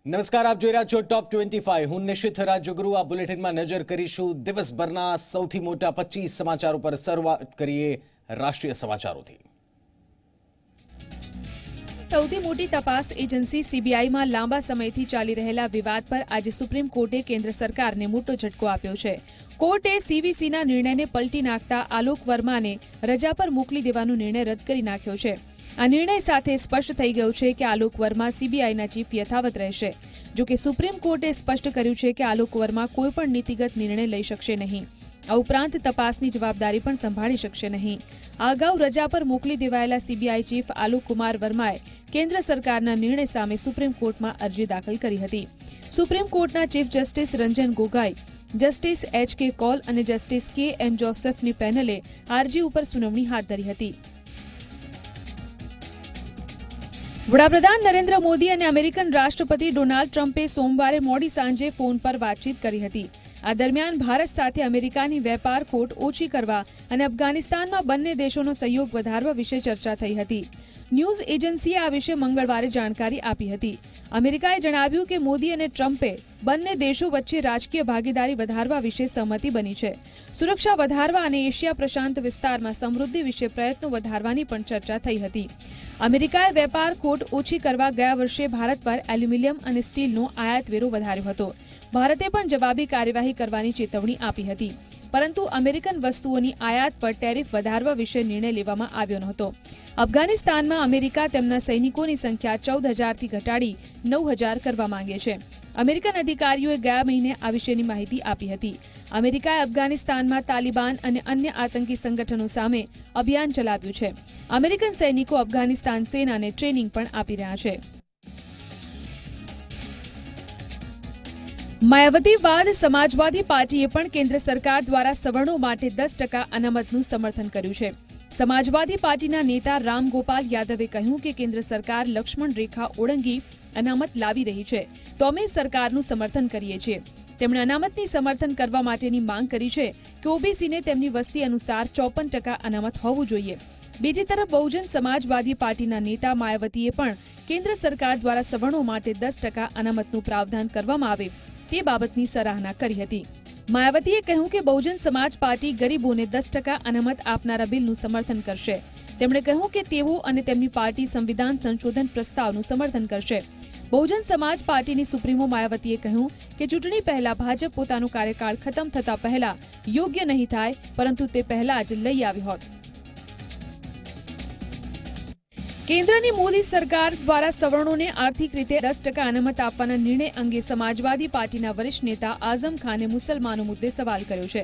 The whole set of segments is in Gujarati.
નમસ્કાર, આપ જોઈ રહ્યા છો ટોપ 25. હું નિશિત રાજગુરુ. આ બુલેટિનમાં નજર કરીશું દિવસભરના સૌથી મોટા 25 સમાચારો પર. શરૂઆત કરીએ રાષ્ટ્રીય સમાચારોથી. સૌથી મોટી તપાસ એજન્સી સીબીઆઈમાં લાંબા સમયથી ચાલી રહેલા વિવાદ પર આજે સુપ્રીમ કોર્ટે કેન્દ્ર સરકારને મોટો ઝટકો આપ્યો છે. કોર્ટે સીવીસીના નિર્ણયને પલટી નાખતા આલોક વર્માને રજા પર મોકલી દેવાનો નિર્ણય રદ કરી નાખ્યો છે. આ નિર્ણય સાથે સ્પષ્ટ થઈ ગયું છે કે આલોક વર્મા સીબીઆઈના ચીફ યથાવત રહેશે. જોકે સુપ્રીમ કોર્ટે સ્પષ્ટ કર્યું છે કે આલોક વર્મા કોઈ પણ નીતિગત નિર્ણય લઈ શકશે નહીં. આ ઉપરાંત તપાસની જવાબદારી પણ સંભાળી શકશે નહીં. આ અગાઉ રજા પર મોકલી દેવાયેલા સીબીઆઈ ચીફ આલોક કુમાર વર્માએ કેન્દ્ર સરકારના નિર્ણય સામે સુપ્રીમ કોર્ટમાં અરજી દાખલ કરી હતી. સુપ્રીમ કોર્ટના chief justice Ranjan Gogoi, justice H K. Kaul અને જસ્ટિસ કે.એમ. જોસેફની પેનલે અરજી ઉપર સુનાવણી હાથ ધરી હતી. વડાપ્રધાન નરેન્દ્ર મોદી અને અમેરિકન રાષ્ટ્રપતિ ડોનાલ્ડ ટ્રમ્પે સોમવારે મોડી સાંજે ફોન પર વાતચીત કરી હતી. આ દરમિયાન ભારત સાથે અમેરિકાની વેપાર ખોટ ઓછી કરવા અને અફઘાનિસ્તાનમાં બંને દેશોનો સહયોગ વધારવા વિશે ચર્ચા થઈ હતી. ન્યૂઝ એજન્સીએ આ વિશે મંગળવારે જાણકારી આપી હતી. અમેરિકાએ જણાવ્યું કે મોદી અને ટ્રમ્પે બંને દેશો વચ્ચે રાજકીય ભાગીદારી વધારવા વિશે સહમતિ બની છે. સુરક્ષા વધારવા અને એશિયા પ્રશાંત વિસ્તારમાં સમૃદ્ધિ વિશે પ્રયત્નો વધારવાની પણ ચર્ચા થઈ હતી. અમેરિકાએ વેપાર ખોટ ઓછી કરવા ગયા વર્ષે ભારત પર એલ્યુમિનિયમ અને સ્ટીલનો આયાત વેરો વધાર્યો હતો. ભારતે પણ જવાબી કાર્યવાહી કરવાની ચેતવણી આપી હતી. પરંતુ અમેરિકન વસ્તુઓની આયાત પર ટેરિફ વધારવા વિશે નિર્ણય લેવામાં આવ્યો નહોતો. અફઘાનિસ્તાનમાં અમેરિકા તેમના સૈનિકોની સંખ્યા 14,000થી ઘટાડી 9,000 કરવા માંગે છે. અમેરિકન અધિકારીઓએ ગયા મહિને આ વિશેની માહિતી આપી હતી. અમેરિકાએ અફઘાનિસ્તાનમાં તાલિબાન અને અન્ય આતંકી સંગઠનો સામે અભિયાન ચલાવ્યું છે. અમેરિકન સૈનિકો અફઘાનિસ્તાન સેનાને ટ્રેનિંગ પણ આપી રહ્યા છે. માયાવતી બાદ સમાજવાદી પાર્ટીએ પણ કેન્દ્ર સરકાર દ્વારા સવર્ણો માટે 10% અનામતનું સમર્થન કર્યું છે. સમાજવાદી પાર્ટીના નેતા રામ ગોપાલ યાદવે કહ્યું કે કેન્દ્ર સરકાર લક્ષ્મણ રેખા ઓળંગી અનામત લાવી રહી છે તો અમે સરકારનું સમર્થન કરીએ છીએ. તેમણે અનામતની સમર્થન કરવા માટેની માંગ કરી છે કે ઓબીસીને તેમની વસ્તી અનુસાર 54% અનામત હોવું જોઈએ. બીજી તરફ બહુજન સમાજવાદી પાર્ટીના નેતા માયાવતીએ પણ કેન્દ્ર સરકાર દ્વારા સવર્ણો માટે 10% અનામતનું પ્રાવધાન કરવામાં આવે તે બાબતની સરાહના કરી હતી. માયાવતીએ કહ્યું કે બહુજન સમાજ પાર્ટી ગરીબોને 10% અનામત આપનારા બિલનું સમર્થન કરશે. તેમણે કહ્યું કે તેઓ અને તેમની પાર્ટી સંવિધાન સંશોધન પ્રસ્તાવનું સમર્થન કરશે. બહુજન સમાજ પાર્ટીની સુપ્રીમો માયાવતીએ કહ્યું કે ચૂંટણી પહેલા ભાજપ પોતાનો કાર્યકાળ ખતમ થતા પહેલા યોગ્ય નહીં થાય, પરંતુ તે પહેલા જ લઈ આવ્યો હોત. કેન્દ્રની મોદી સરકાર દ્વારા સવર્ણોને આર્થિક રીતે 10% અનામત આપવાના નિર્ણય અંગે સમાજવાદી પાર્ટીના વરિષ્ઠ નેતા આઝમ ખાને મુસલમાનો મુદ્દે સવાલ કર્યો છે.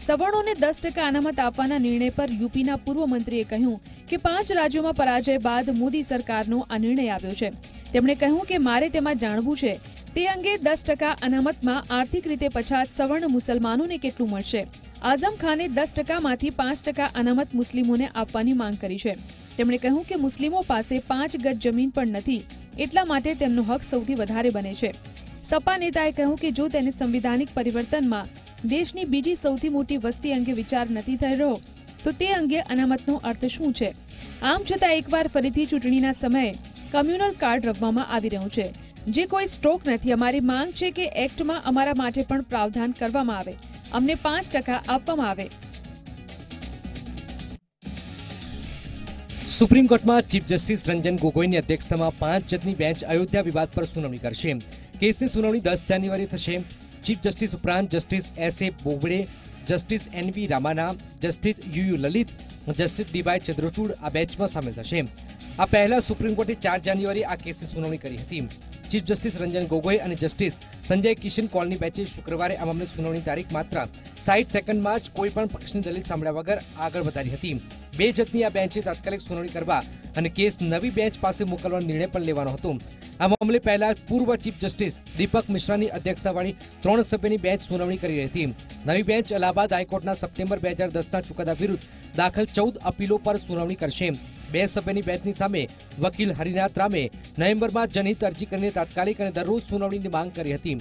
સવર્ણોને 10% અનામત આપવાના નિર્ણય પર યુપીના પૂર્વ મંત્રીએ કહ્યું કે 5 રાજ્યોમાં પરાજય બાદ મોદી સરકારનો આ નિર્ણય આવ્યો છે. તેમણે કહ્યું કે મારે તેમાં જાણવું છે તે અંગે 10% અનામતમાં આર્થિક રીતે પછાત સવર્ણ મુસલમાનોને કેટલું મળશે. આઝમ ખાને 10%માંથી 5% અનામત મુસ્લિમોને આપવાની માંગ કરી છે. તેમણે કહ્યું કે મુસ્લિમો પાસે 5 ગજ જમીન પણ નથી, એટલા માટે તેમનો હક સૌથી વધારે બને છે. સપા નેતાએ કહ્યું કે જો તેને સંવિધાનિક પરિવર્તનમાં દેશની બીજી સૌથી મોટી વસ્તી અંગે વિચાર નથી થઈ રહ્યો તો તે અંગે અનામતનો અર્થ શું છે. આમ છતાં એકવાર ફરીથી ચૂંટણીના સમયે કમ્યુનલ કાર્ડ રમવામાં આવી રહ્યું છે, જે કોઈ સ્ટ્રોક નથી. અમારી માંગ છે કે એક્ટમાં અમારા માટે પણ પ્રાવધાન કરવામાં આવે, અમને 5% આપવામાં આવે. સુપ્રીમ કોર્ટમાં ચીફ જસ્ટિસ રંજન ગોગોઈની અધ્યક્ષતામાં 5 જજની બેન્ચ અયોધ્યા વિવાદ પર સુનાવણી કરશે. કેસની સુનાવણી 10 જાન્યુઆરી થશે. ચીફ જસ્ટિસ ઉપરાંત justice S A. Bobde, justice N V. Ramana, justice U Lalit, justice D Y. Chandrachud આ બેન્ચમાં સામેલ થશે. આ પહેલા સુપ્રીમ કોર્ટે 4 જાન્યુઆરી આ કેસની સુનાવણી કરી હતી. ચીફ જસ્ટિસ રંજન ગોગોઈ અને જસ્ટિસ સંજય કિશન કૌલની બેન્ચે શુક્રવારે આ મામલે સુનાવણી તારીખ માત્ર 60 સેકન્ડમાં જ કોઈ પણ પક્ષની દલીલ સાંભળ્યા વગર આગળ વધારી હતી. 2 જજની આ બેન્ચે તાત્કાલિક સુનાવણી કરવા અને કેસ નવી બેન્ચ પાસે મોકલવાનો નિર્ણય પણ લેવાનો હતો. આ મામલે પહેલા પૂર્વ ચીફ જસ્ટિસ દીપક મિશ્રાની અધ્યક્ષતાવાળી 3 સભ્યની બેન્ચ સુનાવણી કરી રહી હતી. નવી બેન્ચ અલ્હાબાદ હાઈકોર્ટના સપ્ટેમ્બર 2010ના ચુકાદા વિરુદ્ધ દાખલ 14 અપીલો પર સુનાવણી કરશે. 2 સભ્યની બેન્ચની સામે વકીલ હરિનાથ રામે નવેમ્બરમાં જનહિત અરજી કરીને તાત્કાલિક અને દરરોજ સુનાવણીની માંગ કરી હતી.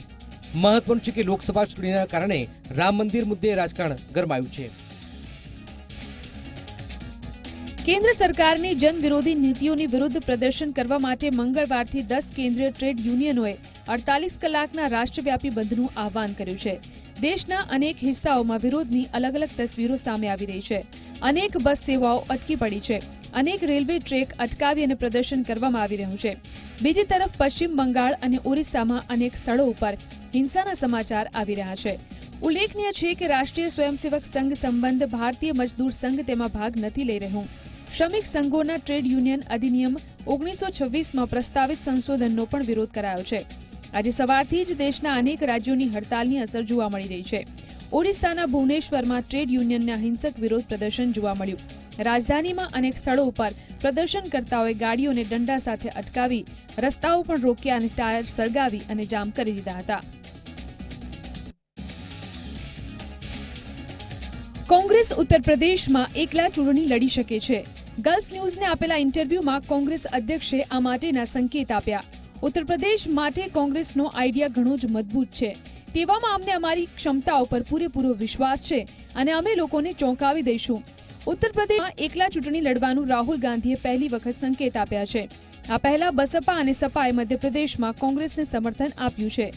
મહત્વનું છે કે લોકસભા ચૂંટણીના કારણે રામ મંદિર મુદ્દે રાજકારણ ગરમાયું છે. કેન્દ્ર સરકારની જનવિરોધી નીતિઓની વિરુદ્ધ પ્રદર્શન કરવા માટે મંગળવારથી 10 કેન્દ્રીય ટ્રેડ યુનિયનોએ 48 કલાકના રાષ્ટ્રવ્યાપી બંધનું આહવાન કર્યું છે. દેશના અનેક હિસ્સાઓમાં વિરોધની અલગ અલગ તસવીરો સામે આવી રહી છે. અનેક બસ સેવાઓ અટકી પડી છે. અનેક રેલવે ટ્રેક અટકાવી અને પ્રદર્શન કરવામાં આવી રહ્યું છે. બીજી તરફ પશ્ચિમ બંગાળ અને ઓરિસ્સામાં અનેક સ્થળો ઉપર હિંસાના સમાચાર આવી રહ્યા છે. ઉલ્લેખનીય છે કે રાષ્ટ્રીય સ્વયંસેવક સંઘ સંબંધ ભારતીય મજદૂર સંઘ તેમાં ભાગ નથી લઈ રહ્યું. શ્રમિક સંઘોના ટ્રેડ યુનિયન અધિનિયમ 1926માં પ્રસ્તાવિત સંશોધનનો પણ વિરોધ કરાયો છે. આજે સવારથી જ દેશના અનેક રાજ્યોની હડતાલની અસર જોવા મળી રહી છે. ઓડિશાના ભુવનેશ્વરમાં ટ્રેડ યુનિયનના હિંસક વિરોધ પ્રદર્શન જોવા મળ્યું. રાજધાનીમાં અનેક સ્થળો ઉપર પ્રદર્શનકર્તાઓએ ગાડીઓને દંડા સાથે અટકાવી રસ્તાઓ પણ રોક્યા અને ટાયર સળગાવી અને જામ કરી દીધા હતા. કોંગ્રેસ ઉત્તર પ્રદેશમાં એકલા ચૂંટણી લડી શકે છે. ગલ્ફ ન્યૂઝને આપેલા ઇન્ટરવ્યુમાં કોંગ્રેસ અધ્યક્ષે આ માટેના સંકેત આપ્યા. ઉત્તર પ્રદેશ માટે કોંગ્રેસનો આઈડિયા ઘણો જ મજબૂત છે. તેવામાં અમને અમારી ક્ષમતાઓ પર પૂરેપૂરો વિશ્વાસ છે અને અમે લોકોને ચોંકાવી દઈશું. ઉત્તર પ્રદેશમાં એકલા ચૂંટણી લડવાનું રાહુલ ગાંધીએ પહેલી વખત સંકેત આપ્યા છે. આ પહેલા બસપા અને સપાએ મધ્યપ્રદેશમાં કોંગ્રેસને સમર્થન આપ્યું છે.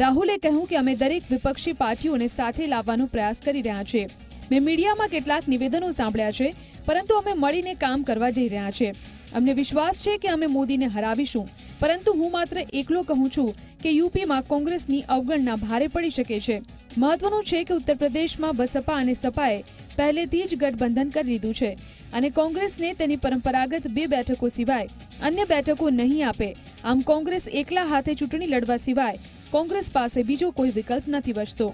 રાહુલે કહ્યું કે અમે દરેક વિપક્ષી પાર્ટીઓને સાથે લાવવાનો પ્રયાસ કરી રહ્યા છીએ. મેં મીડિયામાં કેટલાક નિવેદનો સાંભળ્યા છે, પરંતુ અમે મળીને કામ કરવા જઈ રહ્યા છીએ. અમને વિશ્વાસ છે કે અમે મોદીને હરાવીશું, પરંતુ હું માત્ર એકલો કહું છું કે યુપીમાં કોંગ્રેસની અવગણના ભારે પડી શકે છે. મહત્વનું છે કે ઉત્તર પ્રદેશમાં બસપા અને સપાએ પહેલેથી જ ગઠબંધન કરી લીધું છે અને કોંગ્રેસને તેની પરંપરાગત 2 બેઠકો સિવાય અન્ય બેઠકો નહીં આપે. આમ કોંગ્રેસ એકલા હાથે ચૂંટણી લડવા સિવાય કોંગ્રેસ પાસે બીજો કોઈ વિકલ્પ નથી બચતો.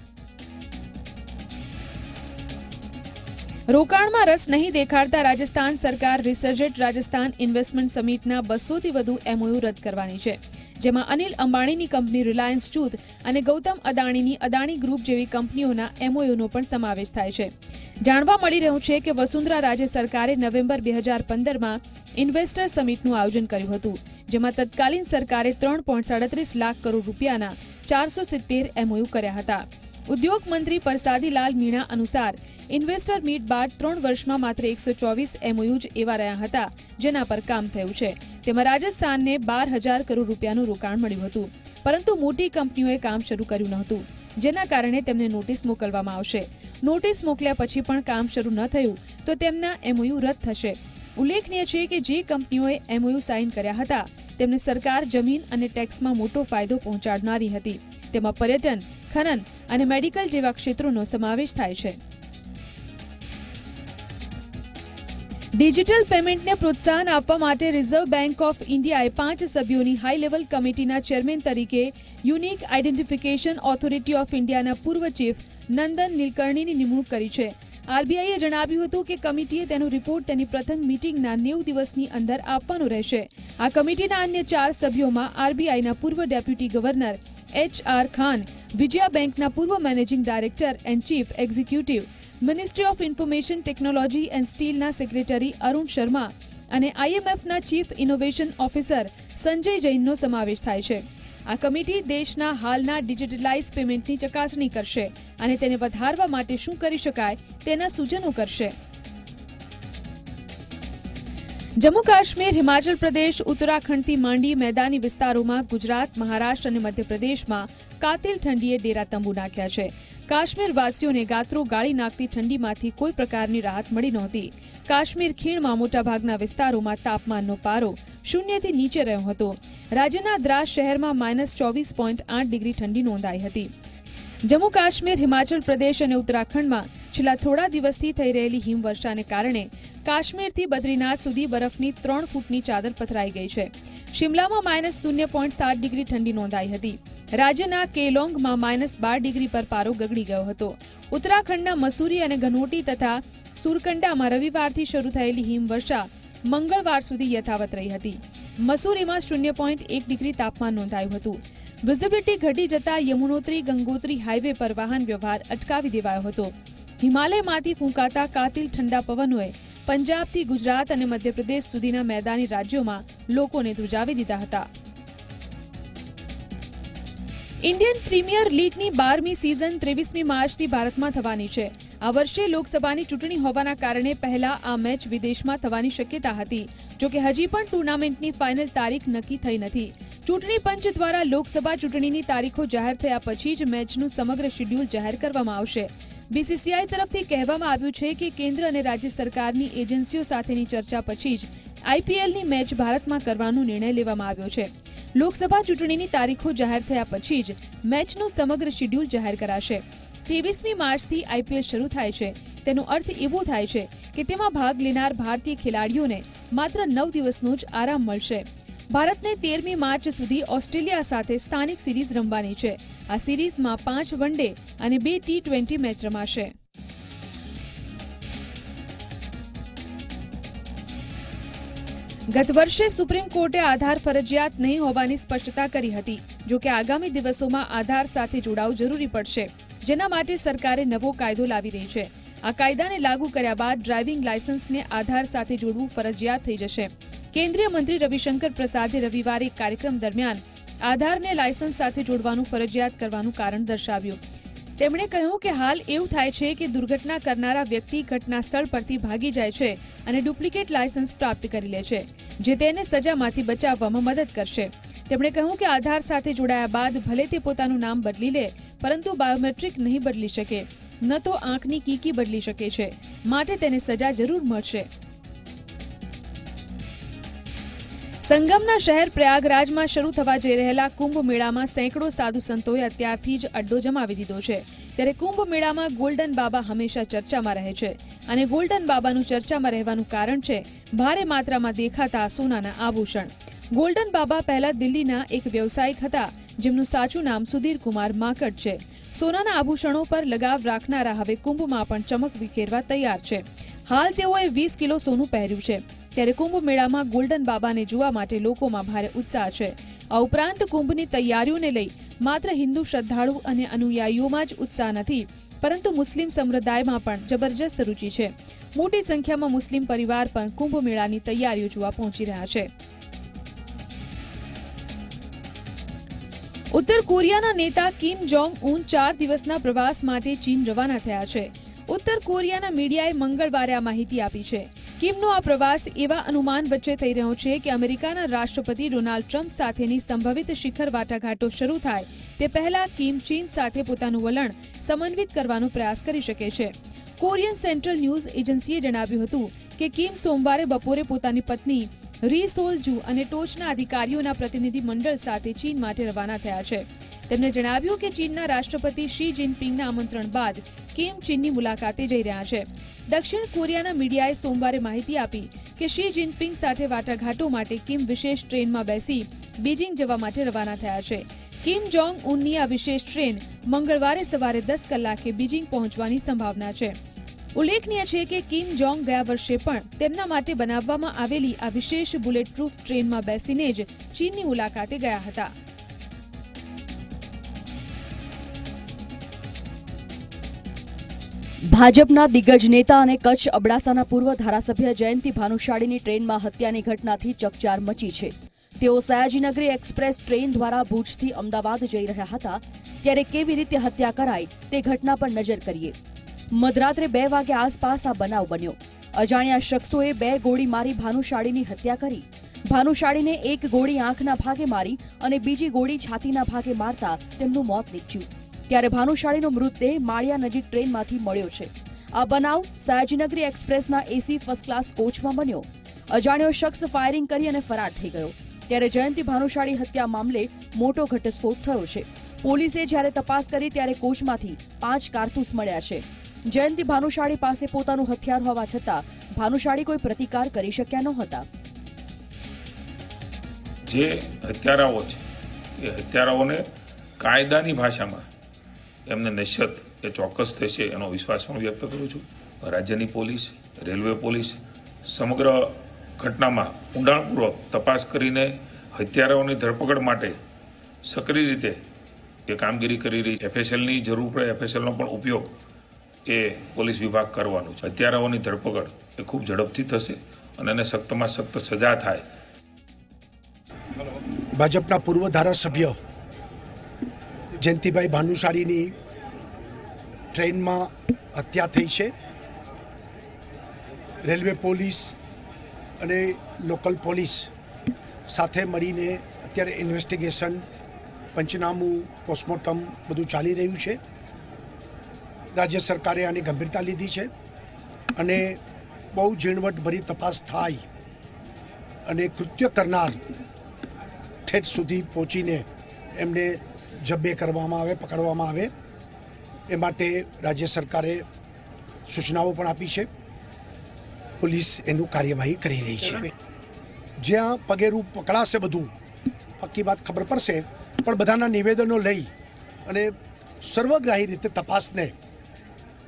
રોકાણમાં રસ નહીં દેખાડતા રાજસ્થાન સરકાર રિસર્જેટ રાજસ્થાન ઇન્વેસ્ટમેન્ટ સમિટના 200થી વધુ એમઓયુ રદ કરવાની છે, જેમાં અનિલ અંબાણીની કંપની રિલાયન્સ જૂથ અને ગૌતમ અદાણીની અદાણી ગ્રુપ જેવી કંપનીઓના એમઓયુનો પણ સમાવેશ થાય છે. જાણવા મળી રહ્યું છે કે વસુંધરા રાજ્ય સરકારે નવેમ્બર 2015માં ઇન્વેસ્ટર સમિટનું આયોજન કર્યું હતું, જેમાં તત્કાલીન સરકારે 3.37 લાખ કરોડ રૂપિયાના 470 એમઓયુ કર્યા હતા. ઉદ્યોગ મંત્રી પરસાદીલાલ મીણા અનુસાર ઇન્વેસ્ટર મીટ બાદ 3 વર્ષમાં માત્ર 124 એમઓયુ જ એવા રહ્યા હતા જેના પર કામ થયું છે. તેમાં રાજસ્થાનને 12,000 કરોડ રૂપિયાનું રોકાણ મળ્યું હતું, પરંતુ મોટી કંપનીઓએ કામ શરૂ કર્યું નહોતું, જેના કારણે તેમને નોટિસ મોકલવામાં આવશે. નોટિસ મોકલ્યા પછી પણ કામ શરૂ ન થયું તો તેમના એમઓયુ રદ થશે. ઉલ્લેખનીય છે કે જે કંપનીઓએ એમઓયુ સાઇન કર્યા હતા તેમને સરકાર જમીન અને ટેક્સમાં મોટો ફાયદો પહોંચાડનારી હતી. તેમાં પર્યટન, ખનન અને મેડિકલ જેવા ક્ષેત્રોનો સમાવેશ થાય છે. ડિજિટલ પેમેન્ટને પ્રોત્સાહન આપવા માટે રિઝર્વ બેંક ઓફ ઇન્ડિયાએ 5 સભ્યોની હાઈ લેવલ કમિટીના ચેરમેન તરીકે યુનિક આઇડેન્ટિફિકેશન ઓથોરિટી ઓફ ઇન્ડિયાના પૂર્વ ચીફ નંદન નીલકર્ણીની નિમણૂક કરી છે. આરબીઆઈએ જણાવ્યું હતું કે કમિટીએ તેનો રિપોર્ટ તેની પ્રથમ મીટિંગના 90 દિવસની અંદર આપવાનો રહેશે. આ કમિટીના અન્ય 4 સભ્યોમાં આરબીઆઈના પૂર્વ deputy governor HR Khan, Vijaya બેંકના પૂર્વ managing director and chief executive, ministry of information technology and સ્ટીલના સેક્રેટરી અરુણ શર્મા અને IMFના ચીફ ઇનોવેશન ઓફિસર સંજય જૈનનો સમાવેશ થાય છે. આ કમિટી દેશના હાલના ડિજિટલાઇઝ પેમેન્ટની ચકાસણી કરશે અને તેને વધારવા માટે શું કરી શકાય તેના સૂચનો કરશે. જમ્મુ કાશ્મીર, હિમાચલ પ્રદેશ, ઉત્તરાખંડથી માંડી મેદાની વિસ્તારોમાં ગુજરાત, મહારાષ્ટ્ર અને મધ્યપ્રદેશમાં કાતિલ ઠંડીએ ડેરા તંબુ નાખ્યા છે. કાશ્મીરવાસીઓને ગાત્રો ગાળી નાખતી ઠંડીમાંથી કોઈ પ્રકારની રાહત મળી નહોતી. કાશ્મીર ખીણમાં મોટાભાગના વિસ્તારોમાં તાપમાનનો પારો 0થી નીચે રહ્યો હતો. રાજ્યના દ્રાસ શહેરમાં -24.8 ડિગ્રી ઠંડી નોંધાઈ હતી. જમ્મુ કાશ્મીર, હિમાચલ પ્રદેશ અને ઉત્તરાખંડમાં છેલ્લા થોડા દિવસથી થઈ રહેલી હિમવર્ષાને કારણે કાશ્મીરથી બદ્રીનાથ સુધી બરફની 3 ફૂટની ચાદર પથરાઈ ગઈ છે. શિમલામાં -0.7 ડિગ્રી ઠંડી નોંધાઈ હતી. રાજ્યના કેલોંગમાં -12 ડિગ્રી પર પારો ગગડી ગયો હતો. ઉત્તરાખંડના મસૂરી અને ઘનોટી તથા સુરકંડામાં રવિવારથી શરૂ થયેલી હિમવર્ષા મંગળવાર સુધી યથાવત રહી હતી. મસૂરીમાં 0.1 ડિગ્રી તાપમાન નોંધાયું હતું. વિઝિબિલિટી ઘટી જતા યમુનોત્રી ગંગોત્રી હાઈવે પર વાહન વ્યવહાર અટકાવી દેવાયો હતો. હિમાલયમાંથી ફૂંકાતા કાતિલ ઠંડા પવનોએ પંજાબથી ગુજરાત અને મધ્યપ્રદેશ સુધીના મેદાની રાજ્યોમાં લોકોને ધ્રુજાવી દીધા હતા. ઇન્ડિયન પ્રીમિયર લીગની 12મી સિઝન 23મી માર્ચથી ભારતમાં થવાની છે. આ વર્ષે લોકસભાની ચૂંટણી હોવાના કારણે પહેલા આ મેચ વિદેશમાં થવાની શક્યતા હતી, જોકે હજી પણ ટુર્નામેન્ટની ફાઇનલ તારીખ નક્કી થઈ નથી. ચૂંટણી પંચ દ્વારા લોકસભા ચૂંટણીની તારીખો જાહેર થયા પછી જ મેચનું સમગ્ર શેડ્યુલ જાહેર કરવામાં આવશે. બીસીસીઆઈ તરફથી કહેવામાં આવ્યું છે કે કેન્દ્ર અને રાજ્ય સરકારની એજન્સીઓ સાથેની ચર્ચા પછી જ આઈપીએલની મેચ ભારતમાં કરવાનો નિર્ણય લેવામાં આવ્યો છે. લોકસભા ચૂંટણીની તારીખો જાહેર થયા પછી જ મેચનું સમગ્ર શેડ્યુલ જાહેર કરાશે. 23મી માર્ચથી આઈપીએલ શરૂ થાય છે. તેનો અર્થ એવો થાય છે કે તેમાં ભાગ લેનાર ભારતીય ખેલાડીઓને માત્ર 9 દિવસનો જ આરામ મળશે. ભારતને 13મી માર્ચ સુધી ઓસ્ટ્રેલિયા સાથે સ્થાનિક સિરીઝ રમવાની છે. આ સિરીઝમાં 5 વન ડે અને 2 T20 મેચ રમાશે. ગત વર્ષે સુપ્રીમ કોર્ટે આધાર ફરજિયાત નહીં હોવાની સ્પષ્ટતા કરી હતી. જોકે આગામી દિવસોમાં આધાર સાથે જોડાવું જરૂરી પડશે, જેના માટે સરકારે નવો કાયદો લાવી રહી છે. આ કાયદાને લાગુ કર્યા બાદ ડ્રાઇવિંગ લાયસન્સને આધાર સાથે જોડવું ફરજિયાત થઈ જશે. કેન્દ્રીય મંત્રી રવિશંકર પ્રસાદે રવિવારે એક કાર્યક્રમ દરમિયાન આધારને લાયસન્સ સાથે જોડવાનું ફરજિયાત કરવાનું કારણ દર્શાવ્યું. તેમણે કહ્યું કે હાલ એવું થાય છે કે દુર્ઘટના કરનારા વ્યક્તિ ઘટના સ્થળ પરથી ભાગી જાય છે અને ડુપ્લિકેટ લાયસન્સ પ્રાપ્ત કરી લે છે, જે તેને સજામાંથી બચાવવામાં મદદ કરશે. તેમણે કહ્યું કે આધાર સાથે જોડાયા બાદ ભલે તે પોતાનું નામ બદલી લે, પરંતુ બાયોમેટ્રિક નહીં બદલી શકે, ન તો આંખની કીકી બદલી શકે છે, માટે તેને સજા જરૂર મળશે. સંગમના શહેર પ્રયાગરાજમાં શરૂ થવા જઈ રહેલા કુંભ મેળામાં સેંકડો સાધુ સંતોએ અત્યારથી જ અડ્ડો જમાવી દીધો છે. ત્યારે કુંભ મેળામાં ગોલ્ડન બાબા હંમેશા ચર્ચામાં રહે છે અને ગોલ્ડન બાબાનું ચર્ચામાં રહેવાનું કારણ છે ભારે માત્રામાં દેખાતા સોનાના આભૂષણ. ગોલ્ડન બાબા પહેલા દિલ્હીના એક વ્યવસાયિક હતા, જેમનું સાચું નામ સુધીર કુમાર માકડ છે. સોનાના આભૂષણો પર લગાવ રાખનારા હવે કુંભમાં પણ ચમક વિખેરવા તૈયાર છે. હાલ તેઓએ 20 કિલો સોનું પહેર્યું છે. ત્યારે કુંભ મેળામાં ગોલ્ડન બાબાને જોવા માટે લોકોમાં ભારે ઉત્સાહ છે. આ ઉપરાંત કુંભની તૈયારીઓને લઈ માત્ર હિન્દુ શ્રદ્ધાળુ અને અનુયાયીઓમાં જ ઉત્સાહ નથી, પરંતુ મુસ્લિમ સમુદાયમાં પણ જબરજસ્ત રુચિ છે. મોટી સંખ્યામાં મુસ્લિમ પરિવાર પણ કુંભ મેળાની તૈયારીઓ જોવા પહોંચી રહ્યા છે. ઉત્તર કોરિયાના નેતા કિમ જોંગ ઉન 4 દિવસના પ્રવાસ માટે ચીન રવાના થયા છે. ઉત્તર કોરિયાના મીડિયાએ મંગળવારે આ માહિતી આપી છે. કિમનો આ પ્રવાસ એવા અનુમાન વચ્ચે થઈ રહ્યો છે કે અમેરિકાના રાષ્ટ્રપતિ ડોનાલ્ડ ટ્રમ્પ સાથેની સંભવિત શિખર વાટાઘાટો શરૂ થાય તે પહેલા કિમ ચીન સાથે પોતાનું વલણ સમન્વિત કરવાનો પ્રયાસ કરી શકે છે. કોરિયન સેન્ટ્રલ ન્યૂઝ એજન્સીએ જણાવ્યું હતું કે કિમ સોમવારે બપોરે પોતાની પત્ની રી સોલ જુ અને ટોચના અધિકારીઓના પ્રતિનિધિ મંડળ સાથે ચીન માટે રવાના થયા છે. તેમણે જણાવ્યું કે ચીનના રાષ્ટ્રપતિ શી જિનપિંગના આમંત્રણ બાદ કિમ ચીનની મુલાકાતે જઈ રહ્યા છે. દક્ષિણ કોરિયાના મીડિયાએ સોમવારે માહિતી આપી કે શી જિનપિંગ સાથે વાટાઘાટો માટે કિમ વિશેષ ટ્રેનમાં બેસી બીજિંગ જવા માટે રવાના થયા છે. કિમ જોંગ ઉનની આ વિશેષ ટ્રેન મંગળવારે સવારે 10 કલાકે બીજિંગ પહોંચવાની સંભાવના છે. ઉલ્લેખનીય છે કે કિમ જોંગ ગયા વર્ષે પણ તેમના માટે બનાવવામાં આવેલી આ વિશેષ બુલેટ પ્રૂફ ટ્રેનમાં બેસીને જ ચીનની મુલાકાતે ગયા હતા. ભાજપના દિગ્ગજ નેતા અને કચ્છ અબડાસાના પૂર્વ ધારાસભ્ય જયંતિ ભાનુશાળીની ટ્રેનમાં હત્યાની ઘટનાથી ચકચાર મચી છે. તેઓ સયાજીનગરી એક્સપ્રેસ ટ્રેન દ્વારા ભુજથી અમદાવાદ જઈ રહ્યા હતા, ત્યારે કેવી રીતે હત્યા કરાઈ તે ઘટના પર નજર કરીએ. મધરાત્રે 2 વાગ્યા આસપાસ આ બનાવ બન્યો. અજાણ્યા શખ્સોએ 2 ગોળી મારી ભાનુશાળીની હત્યા કરી. ભાનુશાળીને 1 ગોળી આંખના ભાગે મારી અને બીજી ગોળી છાતીના ભાગે મારતા તેમનું મોત નીપજ્યું. ત્યારે ભાનુશાળીનો મૃતદેહ માળિયા નજીક ટ્રેનમાંથી મળ્યો છે. આ બનાવ સયાજીનગરી એક્સપ્રેસના એસી ફર્સ્ટ ક્લાસ કોચમાં બન્યો. અજાણ્યો શખ્સ ફાયરિંગ કરી અને ફરાર થઈ ગયો. ત્યારે જયંતિ ભાનુશાળી હત્યા મામલે મોટો ઘટસ્ફોટ થયો છે. પોલીસે જ્યારે તપાસ કરી ત્યારે કોચમાંથી 5 કારતૂસ મળ્યા છે. જયંતિ ભાનુશાળી પાસે પોતાનું હથિયાર હોવા છતાં ભાનુશાળી કોઈ પ્રતિકાર કરી શક્યા નહોતા. જે હત્યારાઓ છે એ હત્યારાઓને કાયદાની ભાષામાં એમને નશ્યત એ ચોક્કસ થશે એનો વિશ્વાસ પણ વ્યક્ત કરું છું. રાજ્યની પોલીસ, રેલવે પોલીસ સમગ્ર ઘટનામાં ઊંડાણપૂર્વક તપાસ કરીને હત્યારાઓની ધરપકડ માટે સક્રિય રીતે એ કામગીરી કરી રહી છે. એફએસએલની જરૂર પડે એફએસએલનો પણ ઉપયોગ એ પોલીસ વિભાગ કરવાનું છે. હત્યારાઓની ધરપકડ એ ખૂબ ઝડપથી થશે અને એને સખ્તમાં સખ્ત સજા થાય. ભાજપના પૂર્વ ધારાસભ્ય જયંતિભાઈ ભાનુશાળીની ટ્રેનમાં હત્યા થઈ છે. રેલવે પોલીસ અને લોકલ પોલીસ સાથે મળીને અત્યારે ઇન્વેસ્ટિગેશન, પંચનામું, પોસ્ટમોર્ટમ બધું ચાલી રહ્યું છે. રાજ્ય સરકારે આની ગંભીરતા લીધી છે અને બહુ ઝીણવટભરી તપાસ થાય અને કૃત્ય કરનાર ઠેઠ સુધી પહોંચીને એમને જબ્બે કરવામાં આવે, પકડવામાં આવે, એ માટે રાજ્ય સરકારે સૂચનાઓ પણ આપી છે. પોલીસ એનું કાર્યવાહી કરી રહી છે. જ્યાં પગેરું પકડાશે બધું પાકી વાત ખબર પડશે, પણ બધાના નિવેદનો લઈ અને સર્વગ્રાહી રીતે તપાસને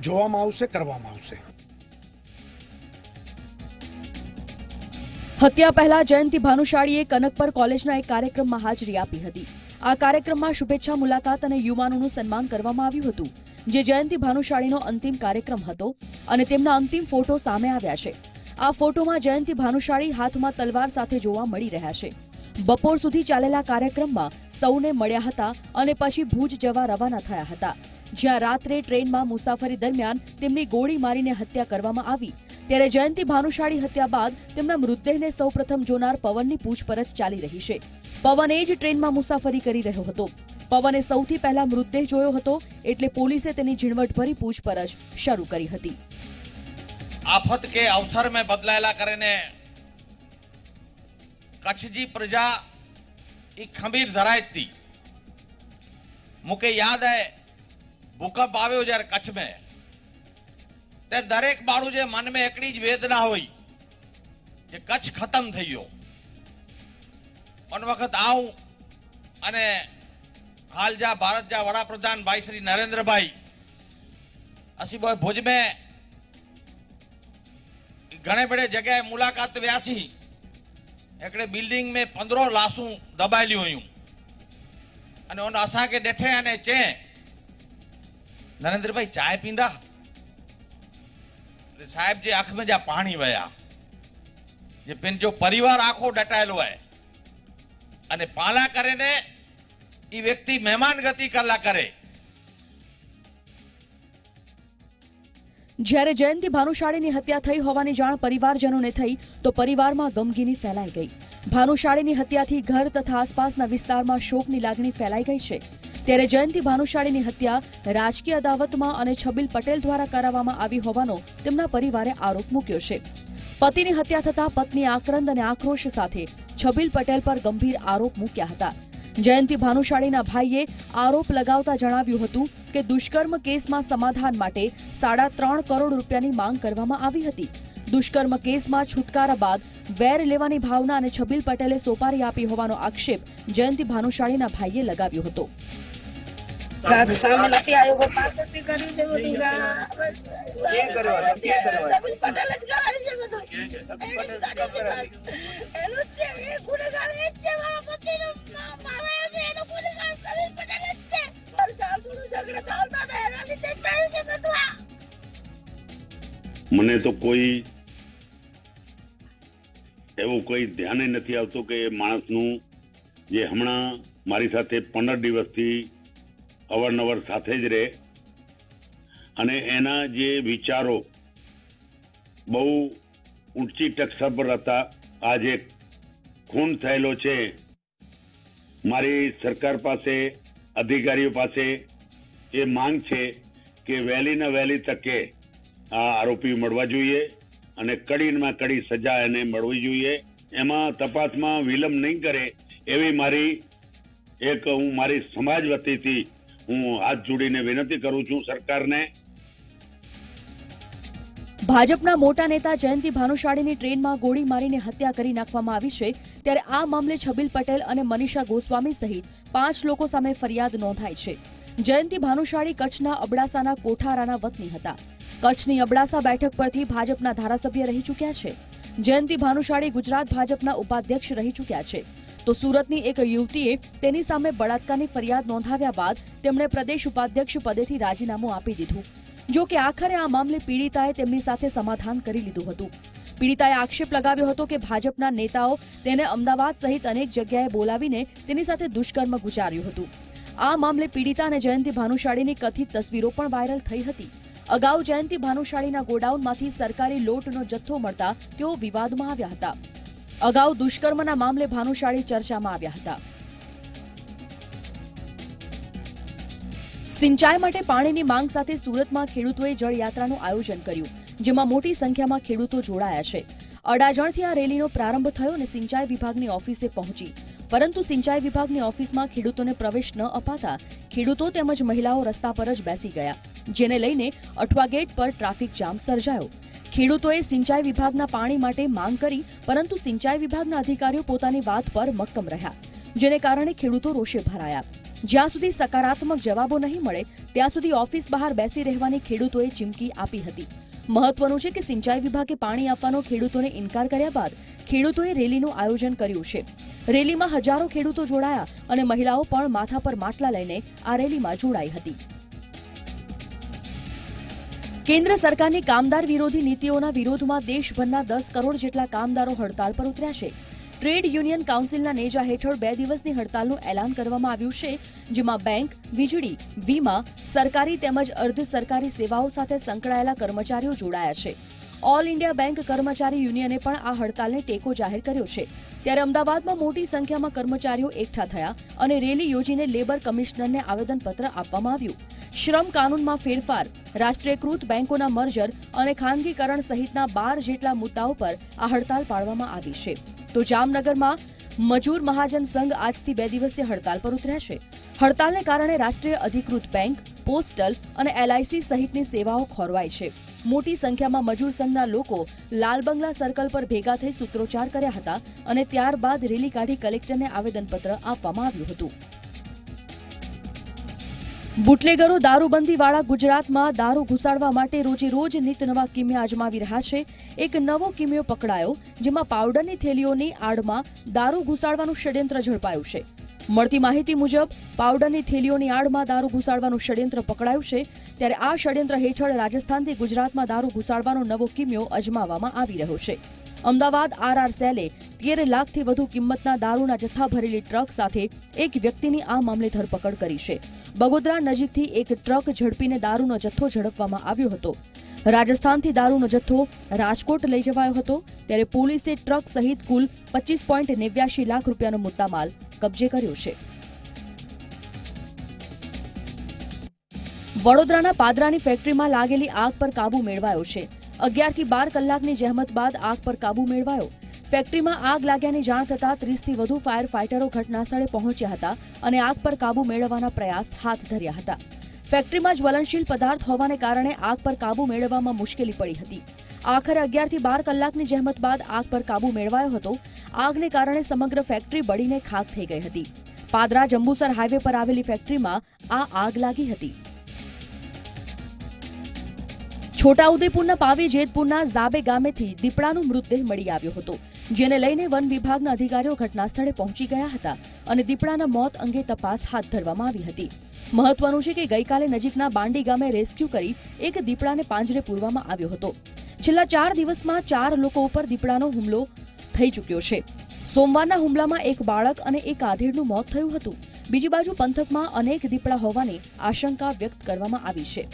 જોવામાં આવશે, કરવામાં આવશે. હત્યા પહેલા જયંતિ ભાનુશાળીએ કનકપર કોલેજના એક કાર્યક્રમમાં હાજરી આપી હતી. આ કાર્યક્રમમાં શુભેચ્છા મુલાકાત અને યુવાનોનું સન્માન કરવામાં આવ્યું હતું, જે જયંતિ ભાનુશાળીનો અંતિમ કાર્યક્રમ હતો અને તેમના અંતિમ ફોટો સામે આવ્યા છે. આ ફોટોમાં જયંતિ ભાનુશાળી હાથમાં તલવાર સાથે જોવા મળી રહ્યા છે. બપોર સુધી ચાલેલા કાર્યક્રમમાં સૌને મળ્યા હતા અને પછી ભુજ જવા રવાના થયા હતા, જ્યાં રાત્રે ટ્રેનમાં મુસાફરી દરમિયાન તેમની ગોળી મારીને હત્યા કરવામાં આવી. ત્યારે જયંતિ ભાનુશાળી હત્યા બાદ તેમના મૃતદેહને સૌપ્રથમ જોનાર પવનની પૂછપરછ ચાલી રહી છે. પવન એ જ ટ્રેનમાં મુસાફરી કરી રહ્યો હતો. પવને સૌથી પહેલા મૃતદેહ જોયો હતો, એટલે પોલીસે તેની ઝીણવટભરી પૂછપરછ શરૂ કરી હતી. આફત કે અવસર में બદલાયેલા કરીને કચ્છજી પ્રજા એક ખમીર ધરાઈ હતી. મુકે યાદ હે ભૂકંપ આવ્યો જ્યારે કચ્છમાં, ત્યારે દરેક માણું જે મનમાં એકડી જ વેદના હોય કે કચ્છ ખતમ થઈ ગયો. ઉન વખત આવું અને હાલ જા ભારત જા વડાપ્રધાન ભાઈ શ્રી નરેન્દ્રભાઈ અસી બોય ભુજ में घणे बड़े जगह मुलाकात व्यासी एकड़े बिल्डिंग में 15 लाशूं दबायली हुयूं अने उन असा के डेठे अने चे नरेंद्र भाई चाय पींदा साहेब जे आंख में जा पानी वया जे पिन जो परिवार आखो डटायेलो है अने पाला करे ने ई व्यक्ति मेहमान गति करला करे. જ્યારે જયંતિ ભાનુશાળીની હત્યા થઈ હોવાની જાણ પરિવારજનોને થઈ તો પરિવારમાં ગમગીની ફેલાઈ ગઈ. ભાનુશાળીની હત્યાથી ઘર તથા આસપાસના વિસ્તારમાં શોકની લાગણી ફેલાઈ ગઈ છે. ત્યારે જયંતિ ભાનુશાળીની હત્યા રાજકીય અદાવતમાં અને છબીલ પટેલ દ્વારા કરાવવામાં આવી હોવાનો તેમના પરિવારે આરોપ મૂક્યો છે. પતિની હત્યા થતા પત્ની આક્રંદ અને આક્રોશ સાથે છબીલ પટેલ પર ગંભીર આરોપ મૂક્યા હતા. જયંતિ ભાનુશાળીના ભાઈએ આરોપ લગાવતા જણાવ્યું હતું કે દુષ્કર્મ કેસમાં સમાધાન માટે 3.5 કરોડ રૂપિયાની માંગ કરવામાં આવી હતી. દુષ્કર્મ કેસમાં છુટકારા બાદ વેર લેવાની ભાવના અને છબીલ પટેલે સોપારી આપી હોવાનો આક્ષેપ જયંતિ ભાનુશાળીના ભાઈએ લગાવ્યો હતો. સામે નથી આવ્યો પણ પાછળથી કર્યું છે બધું એ કર્યો છબીલ પટેલ જ કરાવ્યું છે બધું એનું જ છે એ ગુનેગાર એ જ છે મારા પતિનો મારાયો છે એનો ગુનેગાર છબીલ પટેલ જ છે ચાલતું ઝઘડા ચાલતા હતા એના લીધે જ થયું છે બધું. મને તો કોઈ એવું કોઈ ધ્યાન નથી આવતું કે માણસનું જે હમણાં મારી સાથે 15 દિવસથી અવારનવાર સાથે જ રહે અને એના જે વિચારો બહુ ઊંચી ટકસર પર હતા. આજે ખૂન થયેલો છે. મારી સરકાર પાસે, અધિકારીઓ પાસે એ માંગ છે કે વહેલીના વહેલી તકે આ આરોપી મળવા જોઈએ અને કડીમાં કડી સજા એને મળવી જોઈએ. એમાં તપાસમાં વિલંબ નહીં કરે એવી મારી હું મારી સમાજ વતીથી હું હાથ જોડીને વિનંતી કરું છું સરકારને. ભાજપના મોટા નેતા જયંતિ ભાનુશાળીની ટ્રેનમાં ગોળી મારીને હત્યા કરી નાખવામાં આવી છે. ત્યારે આ મામલે છબીલ પટેલ અને મનીષા ગોસ્વામી સહિત 5 લોકો સામે ફરિયાદ નોંધાઈ છે. જયંતિ ભાનુશાળી કચ્છના અબડાસાના કોઠારાના વતની હતા. કચ્છની અબડાસા બેઠક પરથી ભાજપના ધારાસભ્ય રહી ચૂક્યા છે. જયંતિ ભાનુશાળી ગુજરાત ભાજપના ઉપાધ્યક્ષ રહી ચૂક્યા છે. તો સુરતની એક યુવતીએ તેની સામે બળાત્કારની ફરિયાદ નોંધાવ્યા બાદ તેમણે પ્રદેશ ઉપાધ્યક્ષ પદેથી રાજીનામું આપી દીધું. જો કે આખરે આ મામલે પીડિતાએ તેમની સાથે સમાધાન કરી લીધું હતું. પીડિતાએ આક્ષેપ લગાવ્યો હતો કે ભાજપના નેતાઓ તેને અમદાવાદ સહિત અનેક જગ્યાએ બોલાવીને તેની સાથે દુષ્કર્મ ગુજાર્યું હતું. આ મામલે પીડિતા અને જયંતિ ભાનુશાળીની કથિત તસવીરો પણ વાયરલ થઈ હતી. અગાઉ જયંતિ ભાનુશાળીના ગોડાઉનમાંથી સરકારી લોટનો જથ્થો મળતા તેઓ વિવાદમાં આવ્યા હતા. અગાઉ દુષ્કર્મના મામલે ભાનુશાળી ચર્ચામાં આવ્યા હતા. સિંચાઈ માટે પાણીની માંગ સાથે સુરતમાં ખેડૂતોએ જળયાત્રાનું આયોજન કર્યું, જેમાં મોટી સંખ્યામાં ખેડૂતો જોડાયા છે. અડાજણથી આ રેલીનો પ્રારંભ થયો અને સિંચાઈ વિભાગની ઓફિસે પહોંચી, પરંતુ સિંચાઈ વિભાગની ઓફિસમાં ખેડૂતોને પ્રવેશ ન અપાતા ખેડૂતો તેમજ મહિલાઓ રસ્તા પર જ બેસી ગયા, જેને લઈને અઠવા ગેટ પર ટ્રાફિક જામ સર્જાયો. ખેડૂતોએ સિંચાઈ વિભાગના પાણી માટે માંગ કરી, પરંતુ સિંચાઈ વિભાગના અધિકારીઓ પોતાની વાત પર મક્કમ રહ્યા, જેને કારણે ખેડૂતો રોષે ભરાયા. જ્યાં સુધી સકારાત્મક જવાબો નહીં મળે ત્યાં સુધી ઓફિસ બહાર બેસી રહેવાની ખેડૂતોએ ચીમકી આપી હતી. મહત્વનું છે કે સિંચાઈ વિભાગે પાણી આપવાનો ખેડૂતોને ઇનકાર કર્યા બાદ ખેડૂતોએ રેલીનું આયોજન કર્યું છે. રેલીમાં હજારો ખેડૂતો જોડાયા અને મહિલાઓ પણ માથા પર માટલા લઈને આ રેલીમાં જોડાઈ હતી. કેન્દ્ર સરકારની કામદાર વિરોધી નીતિઓના વિરોધમાં દેશભરના 10 કરોડ જેટલા કામદારો હડતાલ પર ઉતર્યા છે. ટ્રેડ યુનિયન કાઉન્સિલના નેજા હેઠળ 2 દિવસની હડતાલનું એલાન કરવામાં આવ્યું છે, જેમાં બેંક, વીજળી, વીમા, સરકારી તેમજ અર્ધ સરકારી સેવાઓ સાથે સંકળાયેલા કર્મચારીઓ જોડાયા છે. ઓલ ઇન્ડિયા બેંક કર્મચારી યુનિયને પણ આ હડતાલને ટેકો જાહેર કર્યો છે. ત્યારે અમદાવાદમાં મોટી સંખ્યામાં કર્મચારીઓ એકઠા થયા અને રેલી યોજીને લેબર કમિશનરને આવેદનપત્ર આપવામાં આવ્યું. શ્રમ કાનૂનમાં ફેરફાર, રાષ્ટ્રીયકૃત બેંકોના મર્જર અને ખાનગીકરણ સહિતના 12 જેટલા મુદ્દાઓ પર આ હડતાલ પાડવામાં આવી છે. તો જામનગરમાં મજૂર મહાજન સંઘ આજથી 2 દિવસીય હડતાલ પર ઉતર્યા છે. હડતાલને કારણે રાષ્ટ્રીય અધિકૃત બેંક, પોસ્ટલ અને LIC સહિતની સેવાઓ ખોરવાઈ છે. મોટી સંખ્યામાં મજૂર સંઘના લોકો લાલબંગલા સર્કલ પર ભેગા થઈ સૂત્રોચ્ચાર કર્યા હતા અને ત્યારબાદ રેલી કાઢી કલેક્ટરને આવેદનપત્ર આપવામાં આવ્યું હતું. બુટલેગરો દારૂબંધીવાળા ગુજરાતમાં દારૂ ઘુસાડવા માટે રોજે રોજ નિત નવા કિમિયા અજમાવી રહ્યા છે. એક નવો કિમિયો પકડાયો, જેમાં પાવડરની થેલીઓની આડમાં દારૂ ઘુસાડવાનું ષડયંત્ર ઝડપાયું છે. મળતી માહિતી મુજબ પાવડરની થેલીઓની આડમાં દારૂ ઘુસાડવાનું ષડયંત્ર પકડાયું છે. ત્યારે આ ષડયંત્ર હેઠળ રાજસ્થાનથી ગુજરાતમાં દારૂ ઘુસાડવાનો નવો કિમિયો અજમાવવામાં આવી રહ્યો છે. અમદાવાદ RR સેલે 13 લાખથી વધુ કિંમતના દારૂના જથ્થા ભરેલી ટ્રક સાથે એક વ્યક્તિની આ મામલે ધરપકડ કરી છે. બગોદરા નજીકથી એક ટ્રક ઝડપીને દારૂનો જથ્થો ઝડપવામાં આવ્યો હતો. રાજસ્થાનથી દારૂનો જથ્થો રાજકોટ લઈ જવાયો હતો. ત્યારે પોલીસે ટ્રક સહિત કુલ 25.89 લાખ રૂપિયાનો મુદ્દામાલ કબજે કર્યો છે. વડોદરાના પાદરાની ફેક્ટરીમાં લાગેલી આગ પર કાબુ મેળવાયો છે. 11 થી 12 કલાકની જહેમત બાદ આગ પર કાબુ મેળવાયો. ફેક્ટરીમાં આગ લાગ્યાની જાણ થતાં 30થી વધુ ફાયર ફાઇટરો ઘટનાસ્થળે પહોંચ્યા હતા અને આગ પર કાબુ મેળવવાના પ્રયાસ હાથ ધર્યા હતા. ફેક્ટરીમાં જ્વલનશીલ પદાર્થ હોવાને કારણે આગ પર કાબુ મેળવવામાં મુશ્કેલી પડી હતી. આખરે 11 થી 12 કલાકની જહેમત બાદ આગ પર કાબુ મેળવાયો હતો. આગને કારણે સમગ્ર ફેક્ટરી બળીને ખાખ થઈ ગઈ હતી. પાદરા જંબુસર હાઈવે પર આવેલી ફેક્ટરીમાં આ આગ લાગી હતી. છોટાઉદેપુરના પાવી જેતપુરના ઝાબે ગામેથી દીપડાનો મૃતદેહ મળી આવ્યો હતો, જેને લઈને વન વિભાગના અધિકારીઓ ઘટનાસ્થળે પહોંચી ગયા હતા અને દીપડાના મોત અંગે તપાસ હાથ ધરવામાં આવી હતી. મહત્વનું છે કે ગઈકાલે નજીકના બાંડી ગામે રેસ્ક્યુ કરી એક દીપડાને પાંજરે પૂરવામાં આવ્યો હતો. છેલ્લા 4 દિવસમાં 4 લોકો ઉપર દીપડાનો હુમલો થઈ ચૂક્યો છે. સોમવારના હુમલામાં એક બાળક અને એક આધેડનું મોત થયું હતું. બીજી બાજુ પંથકમાં અનેક દીપડા હોવાની આશંકા વ્યક્ત કરવામાં આવી છે.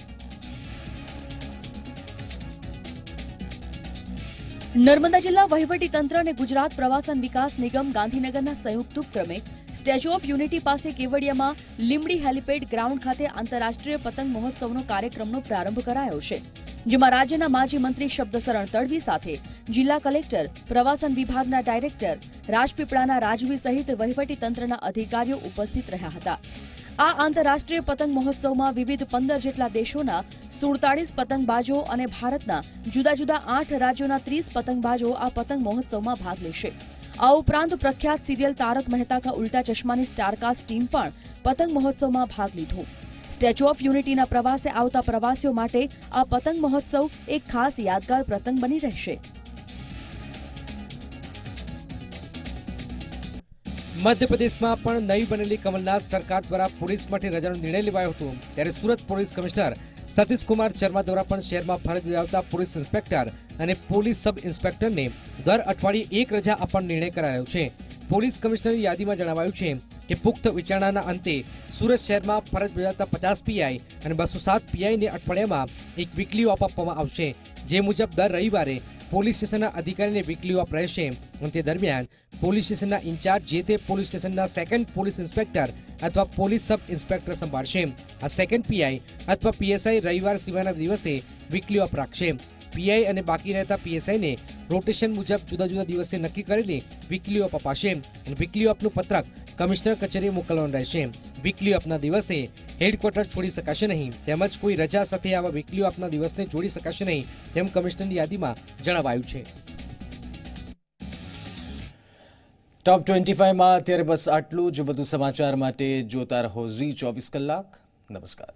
નર્મદા જિલ્લા વહીવટીતંત્ર અને ગુજરાત પ્રવાસન વિકાસ નિગમ ગાંધીનગરના સંયુક્ત ઉપક્રમે સ્ટેચ્યુ ઓફ યુનિટી પાસે કેવડિયામાં લીંબડી હેલિપેડ ગ્રાઉન્ડ ખાતે આંતરરાષ્ટ્રીય પતંગ મહોત્સવનો કાર્યક્રમનો પ્રારંભ કરાયો છે, જેમાં રાજ્યના માજી મંત્રી શબ્દશરણ તડવી સાથે જિલ્લા કલેક્ટર, પ્રવાસન વિભાગના ડાયરેક્ટર, રાજપીપળાના રાજવી સહિત વહીવટીતંત્રના અધિકારીઓ ઉપસ્થિત રહ્યા હતા. આ આંતરરાષ્ટ્રીય પતંગ મહોત્સવમાં વિવિધ 15 જેટલા દેશોના 47 પતંગબાજો અને ભારતના જુદા જુદા 8 રાજ્યોના 30 પતંગબાજો આ પતંગ મહોત્સવમાં ભાગ લેશે. આ ઉપરાંત પ્રખ્યાત સિરિયલ તારક મહેતા કા ઉલ્ટા ચશ્માની સ્ટારકાસ્ટ ટીમ પણ પતંગ મહોત્સવમાં ભાગ લીધો. સ્ટેચ્યુ ઓફ યુનિટીના પ્રવાસે આવતા પ્રવાસીઓ માટે આ પતંગ મહોત્સવ એક ખાસ યાદગાર પ્રસંગ બની રહેશે. મધ્યપ્રદેશમાં પણ નવી બનેલી કમલનાથ સરકાર દ્વારા પોલીસ માટે રજાનો નિર્ણય લેવાયો હતો. ત્યારે સુરત પોલીસ કમિશનર સતીશકુમાર શર્મા દ્વારા પણ શહેરમાં ફરજ બજાવતા પોલીસ ઇન્સ્પેક્ટર અને પોલીસ સબ ઇન્સ્પેક્ટરને દર અઠવાડિયે 1 રજા આપવાનો નિર્ણય કરાયો છે. પોલીસ કમિશનરની યાદીમાં જણાવાયું છે કે પુખ્ત વિચારણાના અંતે સુરત શહેરમાં ફરજ બજાવતા 50 પીઆઈ અને 207 પીઆઈને અઠવાડિયામાં એક વીકલી ઓફ આપવામાં આવશે, જે મુજબ દર રવિવારે પોલીસ સ્ટેશનના અધિકારીને વીકલી ઓફ રહેશે અને તે દરમિયાન પોલીસ સ્ટેશનના ઇન્ચાર્જ જે તે પોલીસ સ્ટેશનના સેકન્ડ પોલીસ ઇન્સ્પેક્ટર અથવા પોલીસ સબ ઇન્સ્પેક્ટર સંભાળશે. આ સેકન્ડ પીઆઈ અથવા પીએસઆઈ રવિવાર સિવાયના દિવસે વીકલી ઓફ રાખશે. પીઆઈ અને બાકી રહેતા પીએસઆઈને રોટેશન મુજબ જુદા જુદા દિવસે નક્કી કરેલી વીકલી ઓફ અપાશે અને વીકલી ઓફનું પત્રક કમિશનર કચેરીએ મોકલવાનું રહેશે. વીકલી ઓફના દિવસે હેડક્વાર્ટર છોડી શકાશે નહીં તેમજ કોઈ રજા સાથે આવા વીકલી ઓફના દિવસને જોડી શકાશે નહીં તેમ કમિશનરની યાદીમાં જણાવાયું છે. ટોપ 25માં અત્યારે બસ આટલું જ. વધુ સમાચાર માટે જોતા રહો ઝી 24 કલાક. નમસ્કાર.